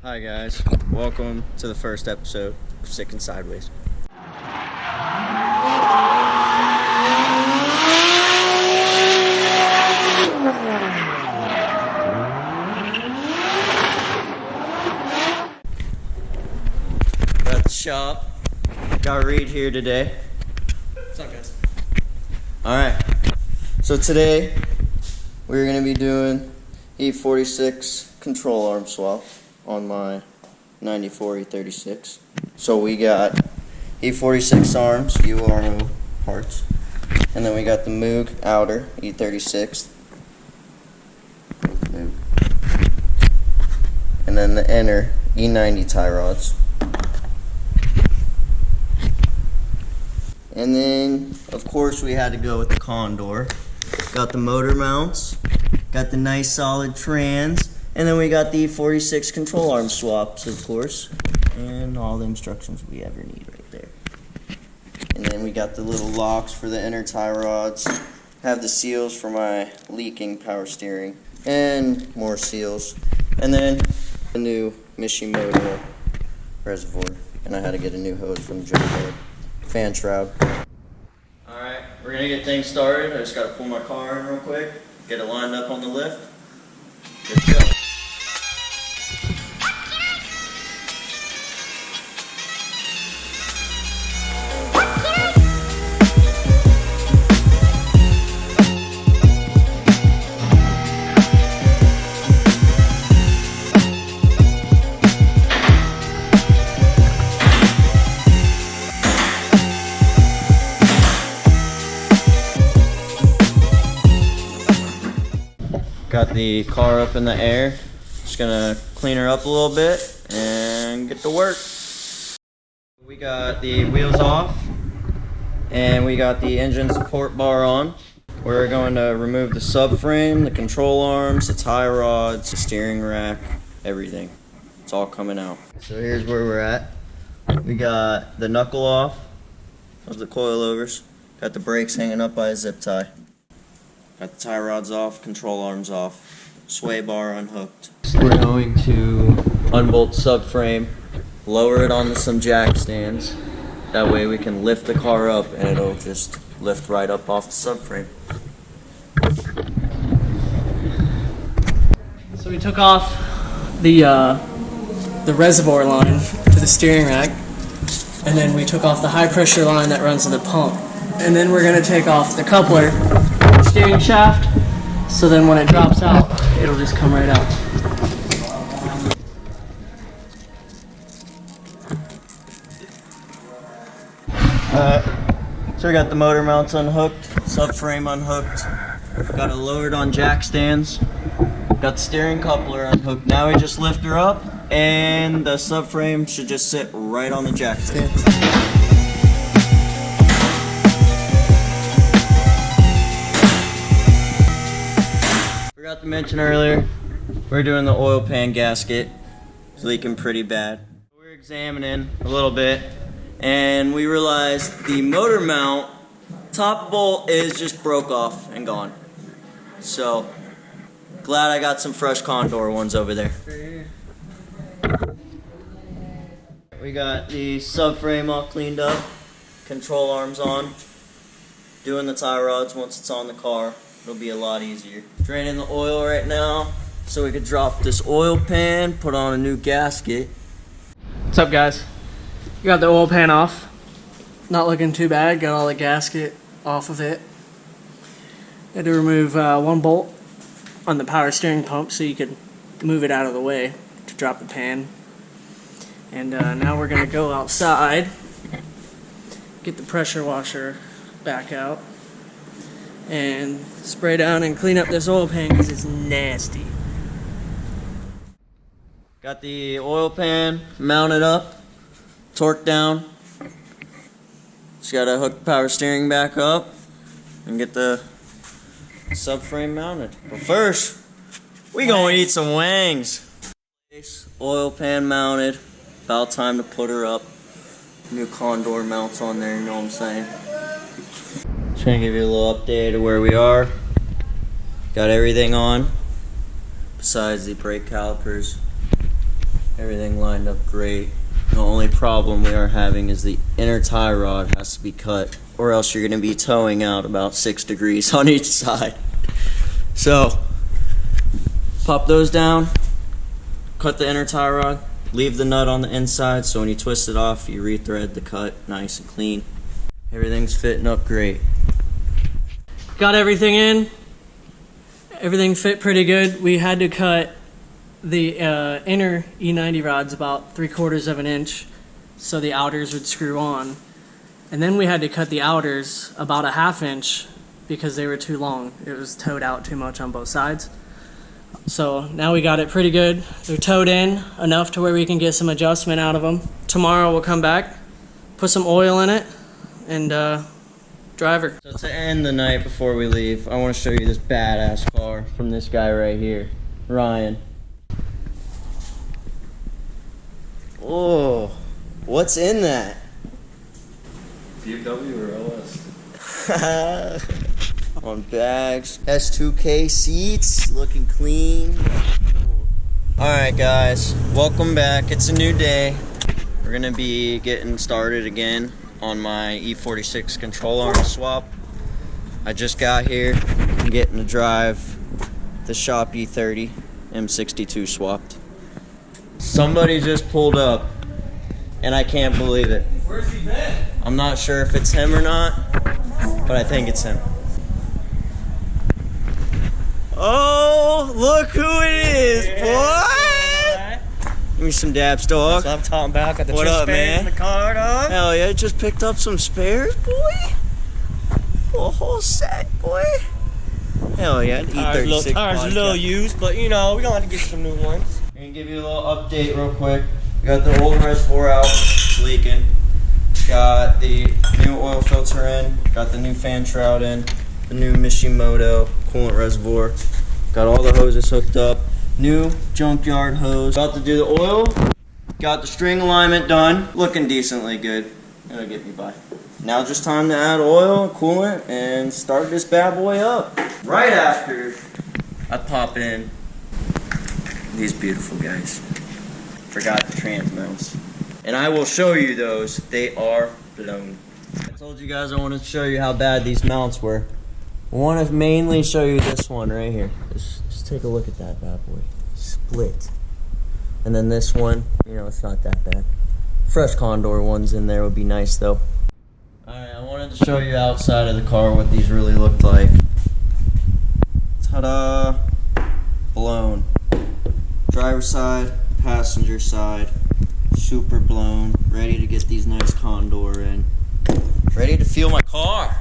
Hi guys, welcome to the first episode of Sicknsideways. We're at the shop. Got Reed here today. What's up, guys? Alright, so today we're going to be doing e46 control arm swap on my 94 e36. So we got e46 arms, URO parts, and then we got the MOOG outer e36, and then the inner e90 tie rods. And then, of course, we had to go with the Condor. Got the motor mounts, got the nice solid trans, and then we got the e46 control arm swaps, of course, and all the instructions we ever need right there. And then we got the little locks for the inner tie rods, have the seals for my leaking power steering, and more seals. And then the new Mishimoto reservoir, and I had to get a new hose from the junkyard. Fan shroud. Alright, we're gonna get things started. I just gotta pull my car in real quick, get it lined up on the lift. Good to go. Got the car up in the air. Just gonna clean her up a little bit and get to work. We got the wheels off and we got the engine support bar on. We're going to remove the subframe, the control arms, the tie rods, the steering rack, everything. It's all coming out. So here's where we're at. We got the knuckle off of the coilovers. Got the brakes hanging up by a zip tie. Got the tie rods off, control arms off, sway bar unhooked. We're going to unbolt subframe, lower it onto some jack stands. That way we can lift the car up and it'll just lift right up off the subframe. So we took off the reservoir line to the steering rack, and then we took off the high pressure line that runs to the pump. And then we're going to take off the coupler, steering shaft, so then when it drops out, it'll just come right out. So we got the motor mounts unhooked, subframe unhooked, got it lowered on jack stands, got the steering coupler unhooked. Now we just lift her up and the subframe should just sit right on the jack stands. Forgot to mention earlier, we're doing the oil pan gasket. It's leaking pretty bad. We're examining a little bit and we realized the motor mount top bolt is just broke off and gone. So glad I got some fresh Condor ones over there. We got the subframe all cleaned up, control arms on, doing the tie rods once it's on the car. It'll be a lot easier. Draining the oil right now so we could drop this oil pan, put on a new gasket. What's up, guys? You got the oil pan off. Not looking too bad. Got all the gasket off of it. Had to remove one bolt on the power steering pump so you could move it out of the way to drop the pan. And now we're gonna go outside, get the pressure washer back out, and spray down and clean up this oil pan because it's nasty. Got the oil pan mounted up, torqued down. Just gotta hook the power steering back up and get the subframe mounted. But first, we gonna eat some wangs. Oil pan mounted, about time to put her up. New Condor mounts on there, you know what I'm saying? Trying to give you a little update of where we are. Got everything on, besides the brake calipers. Everything lined up great. The only problem we are having is the inner tie rod has to be cut, or else you're going to be towing out about 6 degrees on each side. So, pop those down, cut the inner tie rod, leave the nut on the inside so when you twist it off, you rethread the cut nice and clean. Everything's fitting up great. Got everything in. Everything fit pretty good. We had to cut the inner E90 rods about 3/4 of an inch so the outers would screw on. And then we had to cut the outers about a 1/2 inch because they were too long. It was towed out too much on both sides. So now we got it pretty good. They're towed in enough to where we can get some adjustment out of them. Tomorrow we'll come back, put some oil in it, and drive her. So to end the night before we leave, I want to show you this badass car from this guy right here, Ryan. Oh, what's in that? BMW or LS? On bags. S2K seats, looking clean. Alright guys, welcome back. It's a new day. We're gonna be getting started again on my e46 control arm swap. I just got here. I'm getting to drive the Shop E30 M62 swapped. Somebody just pulled up and I can't believe it. Where's he been? I'm not sure if it's him or not, but I think it's him. Oh, look who it is, boy! Give me some daps, dog. So I'm talking about. Got the What up, man? in the car, dog. Hell yeah, just picked up some spares, boy. A whole set, boy. Hell yeah, an E36 Tires a little used, but you know, we gonna have to get some new ones. I'm gonna give you a little update real quick. Got the old reservoir out, it's leaking. Got the new oil filter in. Got the new fan shroud in. The new Mishimoto coolant reservoir. Got all the hoses hooked up. New junkyard hose. About to do the oil. Got the string alignment done. Looking decently good. It'll get me by. Now just time to add oil, coolant, and start this bad boy up. Right after I pop in these beautiful guys. Forgot the trans mounts. And I will show you those. They are blown. I told you guys I wanted to show you how bad these mounts were. I want to mainly show you this one right here. Just take a look at that bad boy. Split. And then this one, you know, it's not that bad. Fresh Condor ones in there would be nice though. Alright, I wanted to show you outside of the car what these really looked like. Ta-da! Blown. Driver's side, passenger side, super blown. Ready to get these nice Condor in. Ready to feel my car.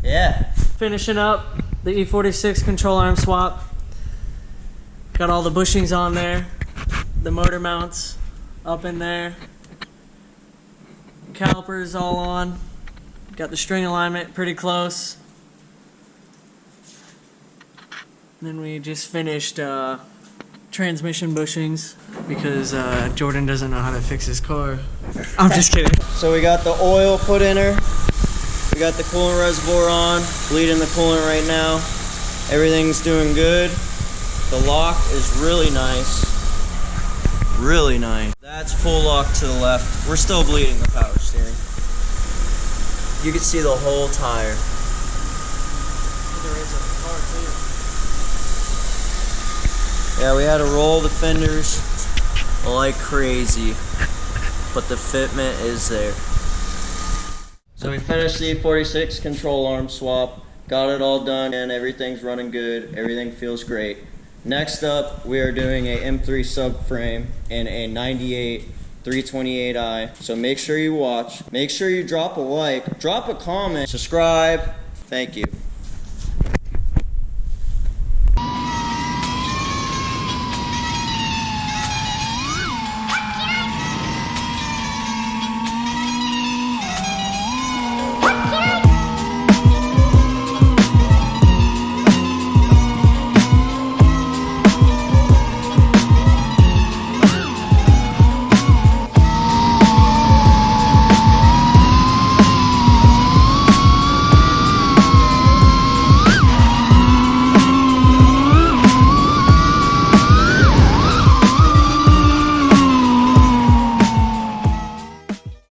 Yeah. Finishing up the E46 control arm swap. Got all the bushings on there. The motor mounts up in there. Calipers all on. Got the string alignment pretty close. And then we just finished transmission bushings because Jordan doesn't know how to fix his car. I'm just kidding. So we got the oil put in her. We got the coolant reservoir on. Bleeding the coolant right now. Everything's doing good. The lock is really nice. Really nice. That's full lock to the left. We're still bleeding the power steering. You can see the whole tire. There is a car too. Yeah, we had to roll the fenders like crazy, but the fitment is there. So we finished the E46 control arm swap, got it all done, and everything's running good. Everything feels great. Next up, we are doing a M3 subframe and a 98 328i. So make sure you watch. Make sure you drop a like, drop a comment, subscribe. Thank you.